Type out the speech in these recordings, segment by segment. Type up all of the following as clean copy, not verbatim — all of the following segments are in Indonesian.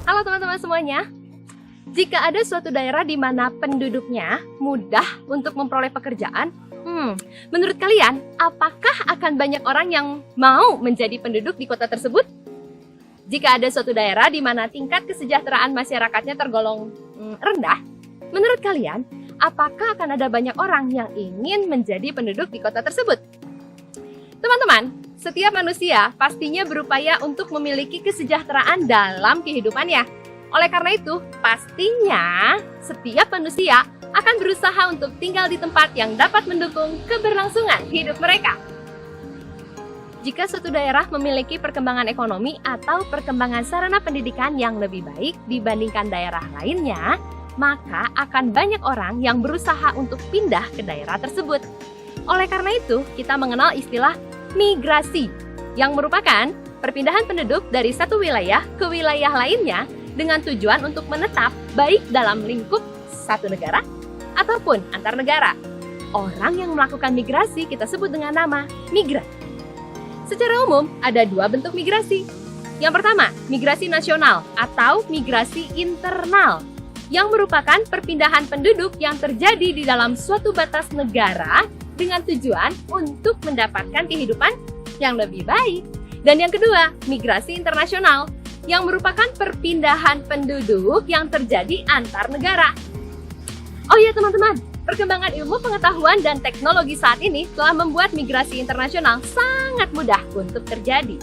Halo teman-teman semuanya. Jika ada suatu daerah di mana penduduknya mudah untuk memperoleh pekerjaan, menurut kalian, apakah akan banyak orang yang mau menjadi penduduk di kota tersebut? Jika ada suatu daerah di mana tingkat kesejahteraan masyarakatnya tergolong rendah, menurut kalian, apakah akan ada banyak orang yang ingin menjadi penduduk di kota tersebut? Teman-teman, setiap manusia pastinya berupaya untuk memiliki kesejahteraan dalam kehidupannya. Oleh karena itu, pastinya setiap manusia akan berusaha untuk tinggal di tempat yang dapat mendukung keberlangsungan hidup mereka. Jika suatu daerah memiliki perkembangan ekonomi atau perkembangan sarana pendidikan yang lebih baik dibandingkan daerah lainnya, maka akan banyak orang yang berusaha untuk pindah ke daerah tersebut. Oleh karena itu, kita mengenal istilah migrasi, yang merupakan perpindahan penduduk dari satu wilayah ke wilayah lainnya dengan tujuan untuk menetap baik dalam lingkup satu negara ataupun antar negara. Orang yang melakukan migrasi kita sebut dengan nama migran. Secara umum, ada dua bentuk migrasi. Yang pertama, migrasi nasional atau migrasi internal, yang merupakan perpindahan penduduk yang terjadi di dalam suatu batas negara dengan tujuan untuk mendapatkan kehidupan yang lebih baik. Dan yang kedua, migrasi internasional, yang merupakan perpindahan penduduk yang terjadi antar negara. Oh iya teman-teman, perkembangan ilmu pengetahuan dan teknologi saat ini telah membuat migrasi internasional sangat mudah untuk terjadi.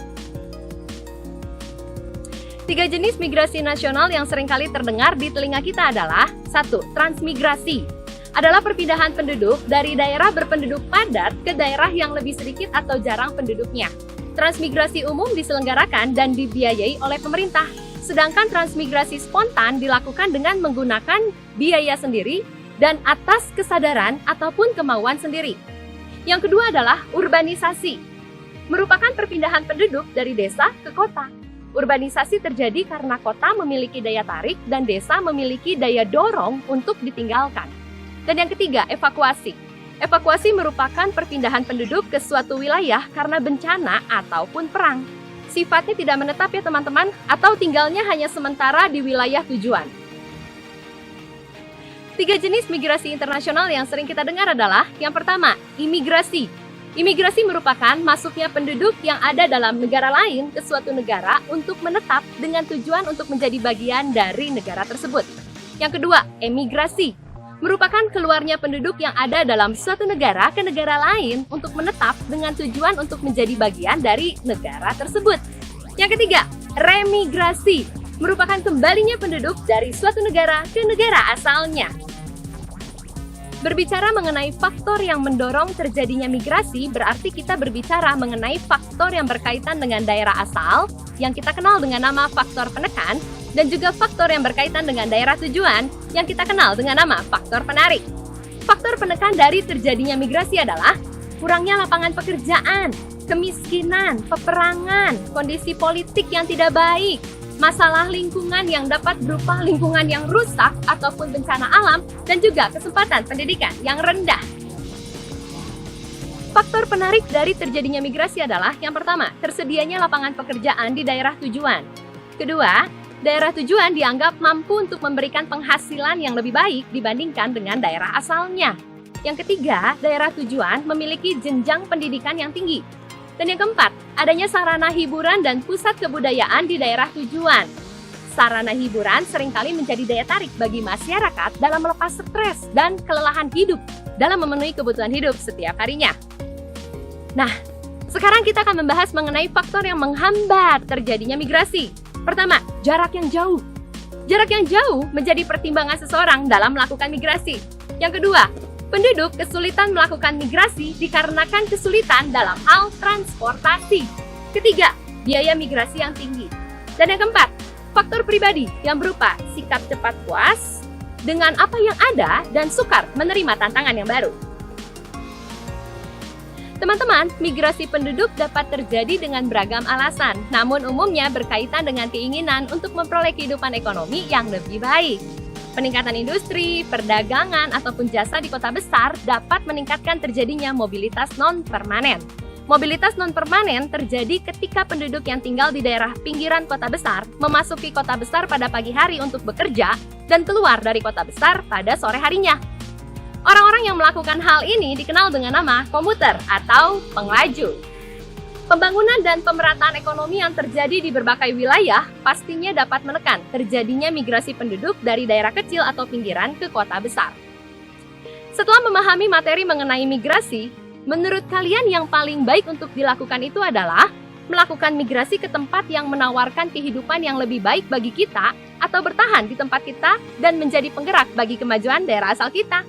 3 jenis migrasi nasional yang seringkali terdengar di telinga kita adalah 1. Transmigrasi adalah perpindahan penduduk dari daerah berpenduduk padat ke daerah yang lebih sedikit atau jarang penduduknya. Transmigrasi umum diselenggarakan dan dibiayai oleh pemerintah, sedangkan transmigrasi spontan dilakukan dengan menggunakan biaya sendiri dan atas kesadaran ataupun kemauan sendiri. Yang kedua adalah urbanisasi, merupakan perpindahan penduduk dari desa ke kota. Urbanisasi terjadi karena kota memiliki daya tarik dan desa memiliki daya dorong untuk ditinggalkan. Dan yang ketiga, evakuasi. Evakuasi merupakan perpindahan penduduk ke suatu wilayah karena bencana ataupun perang. Sifatnya tidak menetap ya teman-teman, atau tinggalnya hanya sementara di wilayah tujuan. 3 jenis migrasi internasional yang sering kita dengar adalah yang pertama, imigrasi. Imigrasi merupakan masuknya penduduk yang ada dalam negara lain ke suatu negara untuk menetap dengan tujuan untuk menjadi bagian dari negara tersebut. Yang kedua, emigrasi. Merupakan keluarnya penduduk yang ada dalam suatu negara ke negara lain untuk menetap dengan tujuan untuk menjadi bagian dari negara tersebut. Yang ketiga, remigrasi. Merupakan kembalinya penduduk dari suatu negara ke negara asalnya. Berbicara mengenai faktor yang mendorong terjadinya migrasi, berarti kita berbicara mengenai faktor yang berkaitan dengan daerah asal, yang kita kenal dengan nama faktor penekan, dan juga faktor yang berkaitan dengan daerah tujuan, yang kita kenal dengan nama faktor penarik. Faktor penekan dari terjadinya migrasi adalah kurangnya lapangan pekerjaan, kemiskinan, peperangan, kondisi politik yang tidak baik, masalah lingkungan yang dapat berupa lingkungan yang rusak ataupun bencana alam, dan juga kesempatan pendidikan yang rendah. Faktor penarik dari terjadinya migrasi adalah yang pertama, tersedianya lapangan pekerjaan di daerah tujuan. Kedua, daerah tujuan dianggap mampu untuk memberikan penghasilan yang lebih baik dibandingkan dengan daerah asalnya. Yang ketiga, daerah tujuan memiliki jenjang pendidikan yang tinggi. Dan yang keempat, adanya sarana hiburan dan pusat kebudayaan di daerah tujuan. Sarana hiburan seringkali menjadi daya tarik bagi masyarakat dalam melepas stres dan kelelahan hidup dalam memenuhi kebutuhan hidup setiap harinya. Nah, sekarang kita akan membahas mengenai faktor yang menghambat terjadinya migrasi. Pertama, jarak yang jauh. Jarak yang jauh menjadi pertimbangan seseorang dalam melakukan migrasi. Yang kedua, penduduk kesulitan melakukan migrasi dikarenakan kesulitan dalam hal transportasi. Ketiga, biaya migrasi yang tinggi. Dan yang keempat, faktor pribadi yang berupa sikap cepat puas dengan apa yang ada dan sukar menerima tantangan yang baru. Teman-teman, migrasi penduduk dapat terjadi dengan beragam alasan, namun umumnya berkaitan dengan keinginan untuk memperoleh kehidupan ekonomi yang lebih baik. Peningkatan industri, perdagangan, ataupun jasa di kota besar dapat meningkatkan terjadinya mobilitas non-permanen. Mobilitas non-permanen terjadi ketika penduduk yang tinggal di daerah pinggiran kota besar memasuki kota besar pada pagi hari untuk bekerja dan keluar dari kota besar pada sore harinya. Orang-orang yang melakukan hal ini dikenal dengan nama komuter atau pengelaju. Pembangunan dan pemerataan ekonomi yang terjadi di berbagai wilayah pastinya dapat menekan terjadinya migrasi penduduk dari daerah kecil atau pinggiran ke kota besar. Setelah memahami materi mengenai migrasi, menurut kalian yang paling baik untuk dilakukan itu adalah melakukan migrasi ke tempat yang menawarkan kehidupan yang lebih baik bagi kita atau bertahan di tempat kita dan menjadi penggerak bagi kemajuan daerah asal kita?